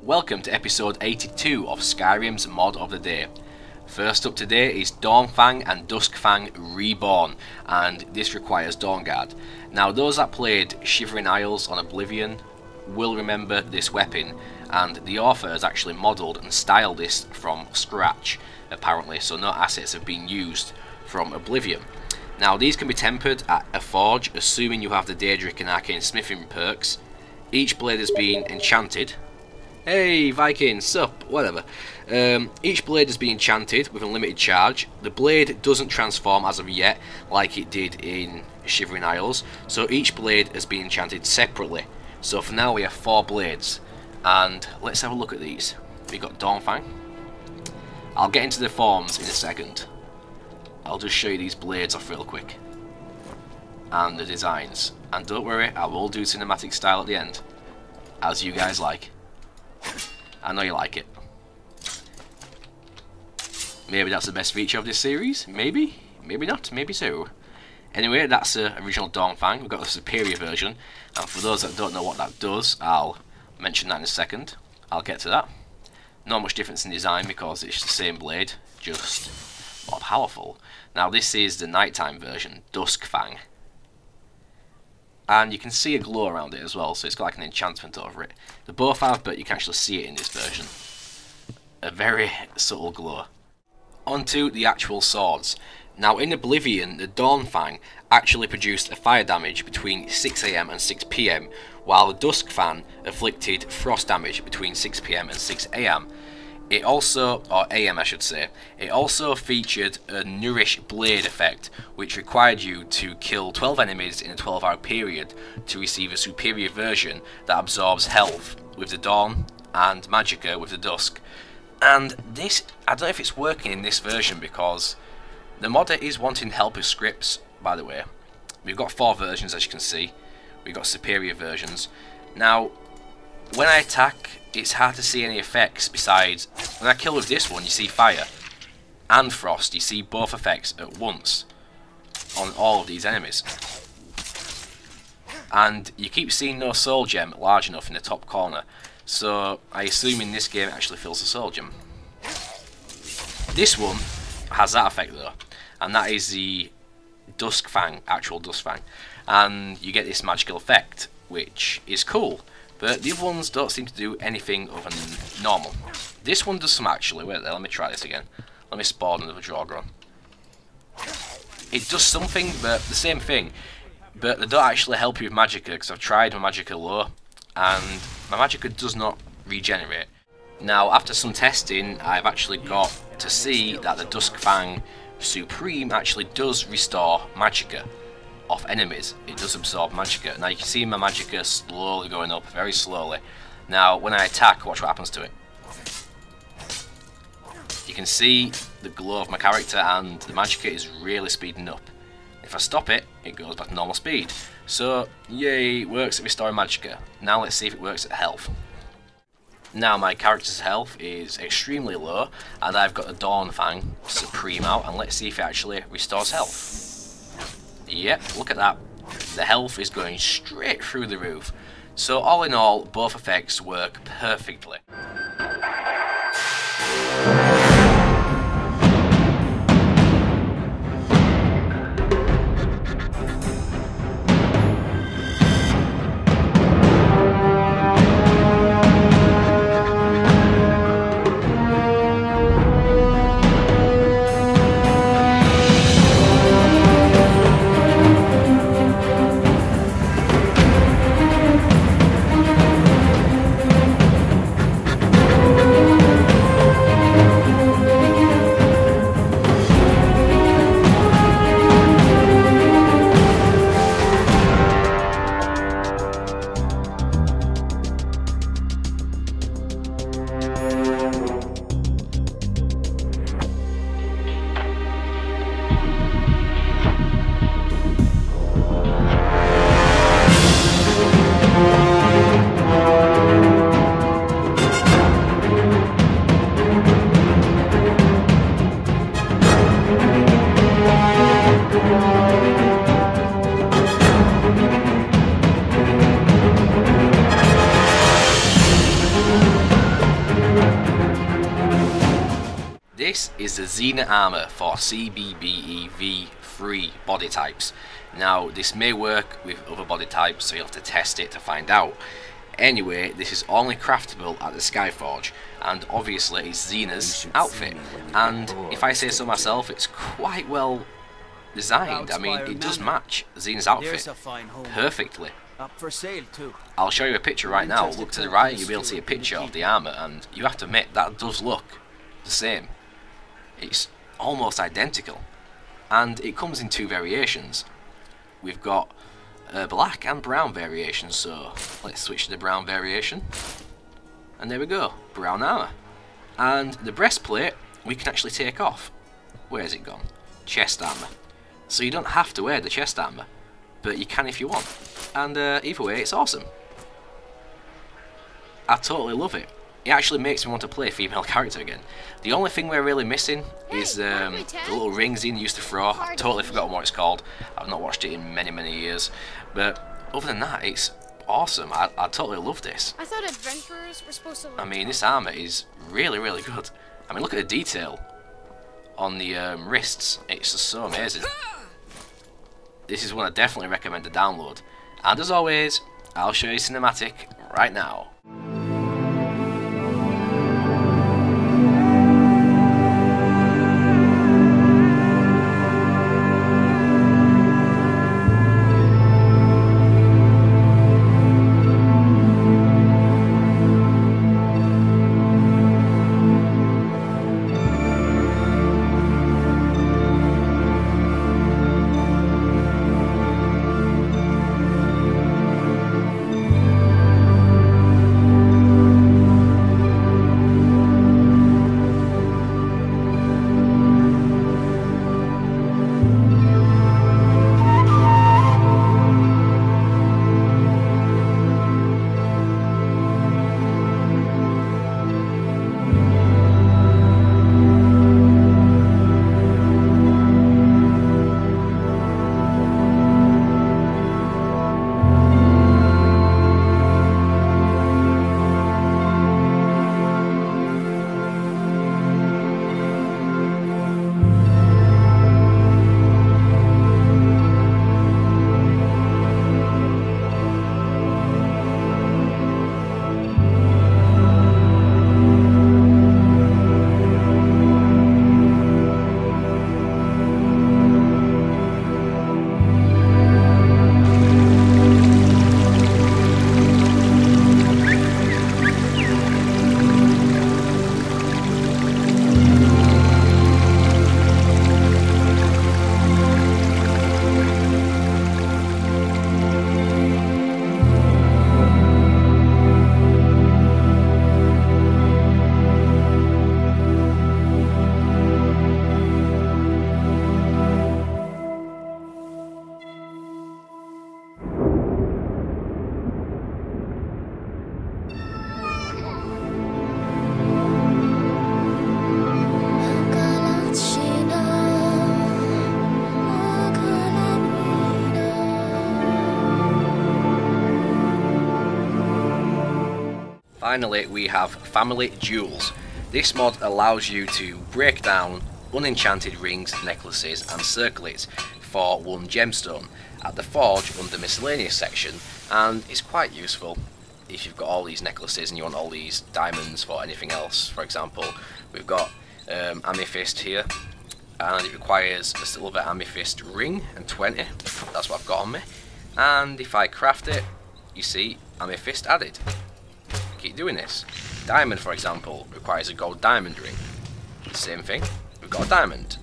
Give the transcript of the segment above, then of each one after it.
Welcome to episode 82 of Skyrim's Mod of the Day. First up today is Dawnfang and Duskfang Reborn, and this requires Dawnguard. Now those that played Shivering Isles on Oblivion will remember this weapon, and the author has actually modelled and styled this from scratch apparently, so no assets have been used from Oblivion. Now these can be tempered at a forge, assuming you have the Daedric and Arcane Smithing perks. Each blade has been enchanted. Hey Viking, sup, whatever. Each blade has been enchanted with a limited charge. The blade doesn't transform as of yet like it did in Shivering Isles, so each blade has been enchanted separately. So for now we have 4 blades, and let's have a look at these. We've got Dawnfang. I'll get into the forms in a second. I'll just show you these blades off real quick. And the designs. And don't worry, I will do cinematic style at the end, as you guys like. I know you like it. Maybe that's the best feature of this series. Maybe. Maybe not. Maybe so. Anyway, that's the original Dawnfang. We've got the superior version. And for those that don't know what that does, I'll mention that in a second. I'll get to that. Not much difference in design because it's the same blade, just more powerful. Now this is the nighttime version, Duskfang. And you can see a glow around it as well, so it's got like an enchantment over it. They both have, but you can actually see it in this version. A very subtle glow. Onto the actual swords. Now in Oblivion, the Dawnfang actually produced a fire damage between 6 AM and 6 PM, while the Duskfang afflicted frost damage between 6 PM and 6 AM. It also, or AM I should say, it also featured a Nourish Blade effect, which required you to kill 12 enemies in a 12-hour period to receive a superior version that absorbs health with the Dawn and Magicka with the Dusk. And this, I don't know if it's working in this version because the modder is wanting help with scripts, by the way. We've got 4 versions as you can see. We've got superior versions. Now, when I attack, it's hard to see any effects besides, when I kill with this one you see fire and frost, you see both effects at once on all of these enemies. And you keep seeing no soul gem large enough in the top corner, so I assume in this game it actually fills the soul gem. This one has that effect though, and that is the Duskfang, actual Duskfang, and you get this magical effect, which is cool. But the other ones don't seem to do anything other than normal. This one does some actually. Wait there, let me try this again. Let me spawn another draw run. It does something, but the same thing. But they don't actually help you with Magicka, because I've tried my Magicka low, and my Magicka does not regenerate. Now, after some testing, I've actually got to see that the Duskfang Supreme actually does restore Magicka off enemies. It does absorb Magicka. Now you can see my Magicka slowly going up, very slowly. Now when I attack, watch what happens to it. You can see the glow of my character and the Magicka is really speeding up. If I stop it, it goes back to normal speed. So yay, it works at restoring Magicka. Now let's see if it works at health. Now my character's health is extremely low, and I've got the Dawnfang Supreme out, and let's see if it actually restores health. Yep, look at that. The health is going straight through the roof. So all in all, both effects work perfectly. This is the Xena Armor for CBBEV3 body types. Now this may work with other body types, so you'll have to test it to find out. Anyway, this is only craftable at the Skyforge, and obviously it's Xena's outfit, and if I say so myself, it's quite well designed. I mean, it does match Xena's outfit perfectly. Up for sale too. I'll show you a picture right now. Look to the right, you'll be able to see a picture of the armor, and you have to admit that does look the same. It's almost identical, and it comes in two variations. We've got black and brown variations, so let's switch to the brown variation, and there we go, brown armor. And the breastplate we can actually take off. Where's it gone? Chest armor. So you don't have to wear the chest armor, but you can if you want, and either way it's awesome. I totally love it. It actually makes me want to play a female character again. The only thing we're really missing is the little rings Xena used to throw. I've totally forgotten what it's called. I've not watched it in many years. But other than that, it's awesome. I totally love this. I thought adventurers were supposed to. I mean, this armor is really good. I mean, look at the detail on the wrists. It's just so amazing. This is one I definitely recommend to download. And as always, I'll show you cinematic right now. Finally, we have Family Jewels. This mod allows you to break down unenchanted rings, necklaces and circlets for 1 gemstone at the forge under miscellaneous section, and it's quite useful if you've got all these necklaces and you want all these diamonds for anything else. For example, we've got amethyst here, and it requires a silver amethyst ring and 20. That's what I've got on me, and if I craft it, you see amethyst added. Keep doing this. Diamond, for example, requires a gold diamond ring. Same thing, we've got a diamond.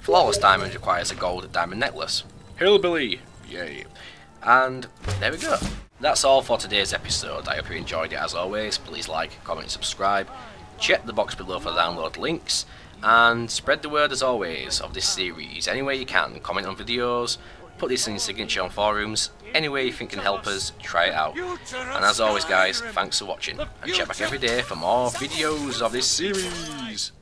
Flawless diamond requires a gold diamond necklace. Hillbilly! Yay! And there we go. That's all for today's episode. I hope you enjoyed it as always. Please like, comment, subscribe. Check the box below for the download links. And spread the word as always of this series. Any way you can. Comment on videos. Put this in your signature on forums. Any way you think can help us, try it out. And as always guys, thanks for watching. And check back every day for more videos of this series.